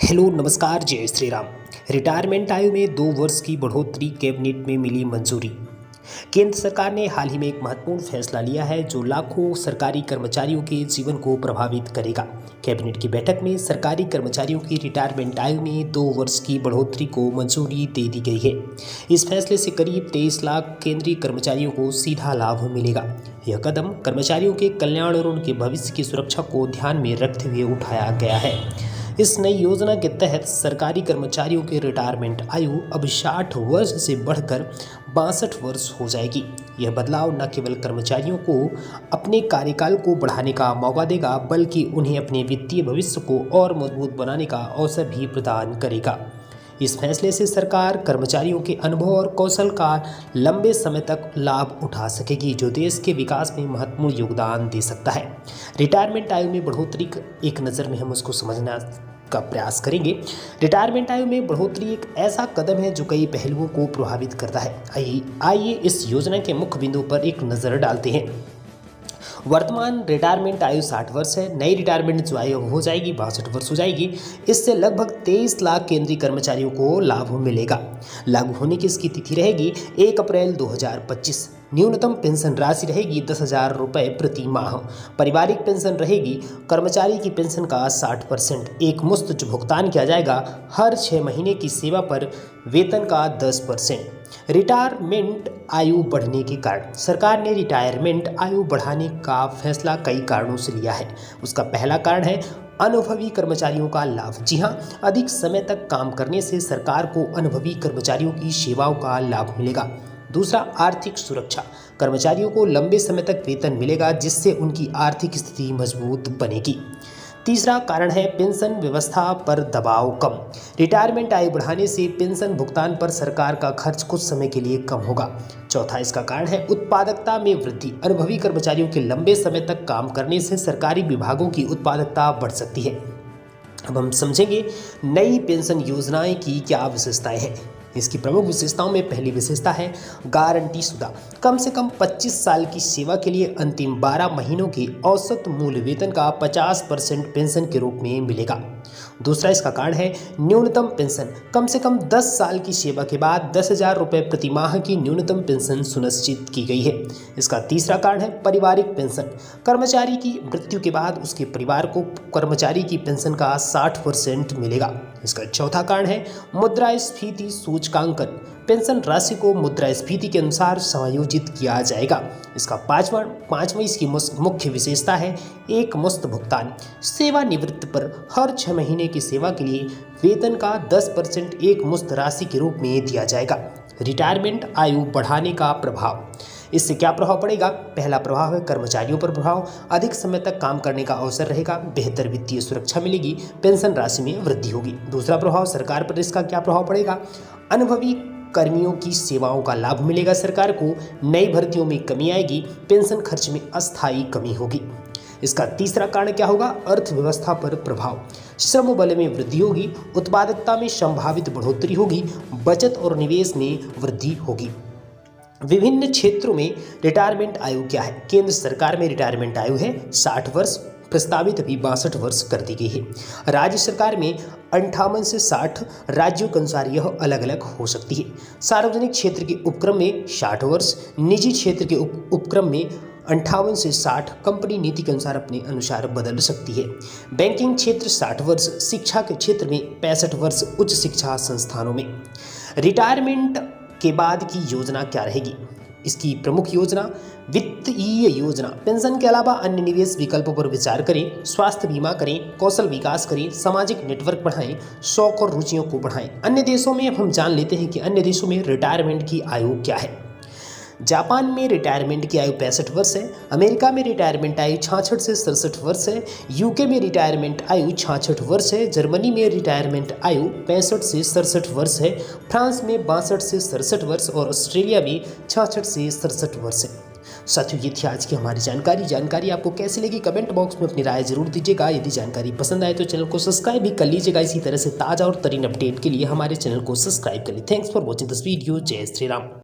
Hello नमस्कार जय Shri Ram. Retirement आयु में 2 वर्ष की बढ़ोतरी कैबिनेट में मिली मंजूरी। केंद्र सरकार ने हाल ही में एक महत्वपूर्ण फैसला लिया है जो लाखों सरकारी कर्मचारियों के जीवन को प्रभावित करेगा। कैबिनेट की बैठक में सरकारी कर्मचारियों की रिटायरमेंट आयु में 2 वर्ष की बढ़ोतरी को मंजूरी दे दी गई है। इस फैसले से करीब 23 लाख केंद्रीय कर्मचारियों को सीधा लाभ मिलेगा। यह कदम कर्मचारियों के कल्याण और उनके भविष्य की सुरक्षा को ध्यान में रखते हुए उठाया गया है। इस नई योजना के तहत सरकारी कर्मचारियों की रिटायरमेंट आयु अब 60 वर्ष से बढ़कर 62 वर्ष हो जाएगी। यह बदलाव न केवल कर्मचारियों को अपने कार्यकाल को बढ़ाने का मौका देगा, बल्कि उन्हें अपने वित्तीय भविष्य को और मजबूत बनाने का अवसर भी प्रदान करेगा। इस फैसले से सरकार कर्मचारियों के अनुभव और कौशल का लंबे समय तक लाभ उठा सकेगी, जो देश के विकास में महत्वपूर्ण योगदान दे सकता है। रिटायरमेंट आयु में बढ़ोतरी एक नज़र में हम उसको समझना का प्रयास करेंगे। रिटायरमेंट आयु में बढ़ोतरी एक ऐसा कदम है जो कई पहलुओं को प्रभावित करता है। आइए इस योजना के मुख्य बिंदुओं पर एक नज़र डालते हैं। वर्तमान रिटायरमेंट आयु 60 वर्ष है। नई रिटायरमेंट जो आयु हो जाएगी 62 वर्ष हो जाएगी। इससे लगभग 23 लाख केंद्रीय कर्मचारियों को लाभ मिलेगा। लागू होने की इसकी तिथि रहेगी 1 अप्रैल 2025। न्यूनतम पेंशन राशि रहेगी 10,000 रुपये प्रति माह। पारिवारिक पेंशन रहेगी कर्मचारी की पेंशन का 60%। एक मुश्त जो भुगतान किया जाएगा हर 6 महीने की सेवा पर वेतन का 10%। रिटायरमेंट आयु बढ़ने के कारण सरकार ने रिटायरमेंट आयु बढ़ाने का फैसला कई कारणों से लिया है। उसका पहला कारण है अनुभवी कर्मचारियों का लाभ। जी हाँ, अधिक समय तक काम करने से सरकार को अनुभवी कर्मचारियों की सेवाओं का लाभ मिलेगा। दूसरा, आर्थिक सुरक्षा। कर्मचारियों को लंबे समय तक वेतन मिलेगा, जिससे उनकी आर्थिक स्थिति मजबूत बनेगी। तीसरा कारण है पेंशन व्यवस्था पर दबाव कम। रिटायरमेंट आयु बढ़ाने से पेंशन भुगतान पर सरकार का खर्च कुछ समय के लिए कम होगा। चौथा इसका कारण है उत्पादकता में वृद्धि। अनुभवी कर्मचारियों के लंबे समय तक काम करने से सरकारी विभागों की उत्पादकता बढ़ सकती है। अब हम समझेंगे नई पेंशन योजनाएं की क्या विशेषताएं हैं। इसकी प्रमुख विशेषताओं में पहली विशेषता है गारंटी शुदा। कम से कम 25 साल की सेवा के लिए अंतिम 12 महीनों के औसत मूल वेतन का 50% पेंशन के रूप में मिलेगा। दूसरा इसका कारण है न्यूनतम पेंशन। कम से कम 10 साल की सेवा के बाद 10,000 रुपये प्रति माह की न्यूनतम पेंशन सुनिश्चित की गई है। इसका तीसरा कारण है पारिवारिक पेंशन। कर्मचारी की मृत्यु के बाद उसके परिवार को कर्मचारी की पेंशन का 60% मिलेगा। इसका चौथा कारण है मुद्रास्फीति सूचकांकन। पेंशन राशि को मुद्रास्फीति के अनुसार समायोजित किया जाएगा। इसका पांचवा इसकी मुख्य विशेषता है एक मुश्त भुगतान। सेवानिवृत्ति पर हर 6 महीने की सेवा के लिए वेतन का 10% एक मुश्त राशि के रूप में दिया जाएगा। रिटायरमेंट आयु बढ़ाने का प्रभाव। इससे क्या प्रभाव पड़ेगा? पहला प्रभाव है कर्मचारियों पर प्रभाव। अधिक समय तक काम करने का अवसर रहेगा, बेहतर वित्तीय सुरक्षा मिलेगी, पेंशन राशि में वृद्धि होगी। दूसरा प्रभाव सरकार पर इसका क्या प्रभाव पड़ेगा? अनुभवी कर्मियों की सेवाओं का लाभ मिलेगा सरकार को। नई भर्तियों में कमी आएगी, पेंशन खर्च में अस्थायी कमी होगी। इसका तीसरा कारण क्या होगा? अर्थव्यवस्था पर प्रभाव। श्रम बल में वृद्धि होगी, उत्पादकता में संभावित बढ़ोतरी होगी, बचत और निवेश में वृद्धि होगी। विभिन्न क्षेत्रों में रिटायरमेंट आयु क्या है? केंद्र सरकार में रिटायरमेंट आयु है 60 वर्ष, प्रस्तावित अभी 62 वर्ष कर दी गई है। राज्य सरकार में 58 से 60, राज्यों के अनुसार यह अलग अलग हो सकती है। सार्वजनिक क्षेत्र के उपक्रम में 60 वर्ष, निजी क्षेत्र के उपक्रम में 58 से 60, कंपनी नीति के अनुसार अपने अनुसार बदल सकती है। बैंकिंग क्षेत्र 60 वर्ष, शिक्षा के क्षेत्र में 65 वर्ष, उच्च शिक्षा संस्थानों में। रिटायरमेंट के बाद की योजना क्या रहेगी? इसकी प्रमुख योजना वित्तीय योजना। पेंशन के अलावा अन्य निवेश विकल्पों पर विचार करें, स्वास्थ्य बीमा करें, कौशल विकास करें, सामाजिक नेटवर्क बढ़ाएं, शौक और रुचियों को बढ़ाएं। अन्य देशों में अब हम जान लेते हैं कि अन्य देशों में रिटायरमेंट की आयु क्या है। जापान में रिटायरमेंट की आयु 65 वर्ष है। अमेरिका में रिटायरमेंट आयु 66 से 67 वर्ष है। यूके में रिटायरमेंट आयु 66 वर्ष है। जर्मनी में रिटायरमेंट आयु 65 से 67 वर्ष है। फ्रांस में 62 से 67 वर्ष और ऑस्ट्रेलिया में 66 से 67 वर्ष है। साथियों, ये थी आज की हमारी जानकारी आपको कैसी लगी कमेंट बॉक्स में अपनी राय जरूर दीजिएगा। यदि जानकारी पसंद आए तो चैनल को सब्सक्राइब भी कर लीजिएगा। इसी तरह से ताज़ा और तरीन अपडेट के लिए हमारे चैनल को सब्सक्राइब करिए। Thanks for watching this video. जय श्री राम।